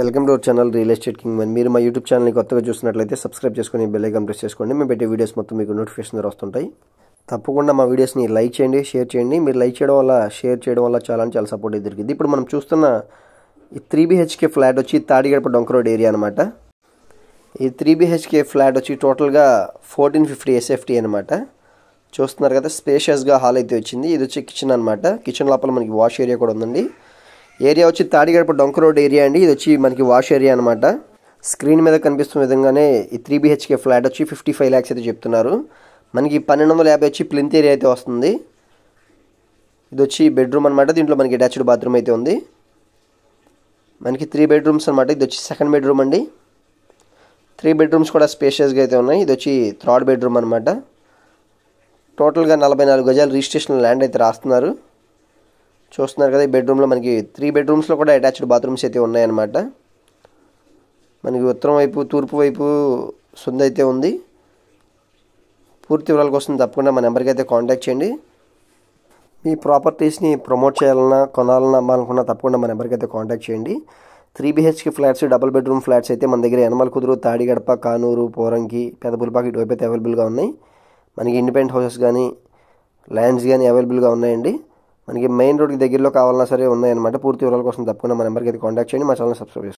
Welcome to our channel real estate king one. మీరు మా YouTube ఛానల్ని కొత్తగా చూసినట్లయితే సబ్స్క్రైబ్ చేసుకొని బెల్ ఐకాన్ ప్రెస్ చేసుకోండి. మేము పెట్టే వీడియోస్ మొత్తం మీకు నోటిఫికేషన్ ద్వారా వస్తుంటాయి. తప్పకుండా మా వీడియోస్ని లైక్ చేయండి, షేర్ చేయండి. మీరు లైక్ చేయడం వల్ల, షేర్ చేయడం వల్ల చాలా సపోర్ట్ దొరికింది. ఇప్పుడు మనం చూస్తున్న ఈ 3 BHK ఫ్లాట్ వచ్చి తాడిగడప డొంక రోడ్ ఏరియా అనమాట. ఈ 3 BHK ఫ్లాట్ వచ్చి టోటల్గా 1450 SFT అనమాట. చూస్తున్నారు కదా, స్పేషియస్గా హాల్ అయితే వచ్చింది. ఇది వచ్చి కిచెన్ అనమాట. కిచెన్ లోపల మనకి వాష్ ఏరియా కూడా ఉందండి. ఏరియా వచ్చి తాడిగడప డొంక రోడ్ ఏరియా అండి. ఇది వచ్చి మనకి వాష్ ఏరియా అనమాట. స్క్రీన్ మీద కనిపిస్తున్న విధంగానే ఈ 3 BHK ఫ్లాట్ వచ్చి 55 lakhs అయితే చెప్తున్నారు. మనకి 1250 వచ్చి ప్లింత్ ఏరియా అయితే వస్తుంది. ఇది వచ్చి బెడ్రూమ్ అనమాట. దీంట్లో మనకి అటాచ్డ్ బాత్రూమ్ అయితే ఉంది. మనకి 3 bedrooms అనమాట. ఇది వచ్చి సెకండ్ బెడ్రూమ్ అండి. 3 bedrooms కూడా స్పేషియస్గా అయితే ఉన్నాయి. ఇది వచ్చి థర్డ్ బెడ్రూమ్ అనమాట. టోటల్గా 44 గజాలు రిజిస్ట్రేషన్ ల్యాండ్ అయితే రాస్తున్నారు. చూస్తున్నారు కదా, ఈ బెడ్రూమ్లో మనకి 3 bedroomsలో కూడా అటాచ్డ్ బాత్రూమ్స్ అయితే ఉన్నాయన్నమాట. మనకి ఉత్తరం వైపు, తూర్పు వైపు సుంద అయితే ఉంది. పూర్తి వివరాల కోసం తప్పకుండా మా నెంబర్కి అయితే కాంటాక్ట్ చేయండి. మీ ప్రాపర్టీస్ని ప్రమోట్ చేయాలన్నా, కొనాలన్నా, అమ్మాలనుకున్నా తప్పకుండా మా నెంబర్కి అయితే కాంటాక్ట్ చేయండి. 3 BHK flats, double bedroom flats అయితే మన దగ్గర యనమల కుదురు, తాడిగడప, కానూరు, పోరంకి, పెదపులపాక ఇటువైపు అయితే అవైలబుల్గా ఉన్నాయి. మనకి ఇండిపెండెంట్ హౌసెస్ కానీ, ల్యాండ్స్ కానీ అవైలబుల్గా ఉన్నాయండి. మనకి మెయిన్ రోడ్కి దగ్గరలో కావాలన్నా సరే ఉన్నాయన్నమాట. పూర్తి వివరాల కోసం తప్పకుండా మా నెంబర్కి అయితే కాంటాక్ట్ చేయండి. మా ఛానల్ సబ్స్క్రైబ్ చేసుకోండి.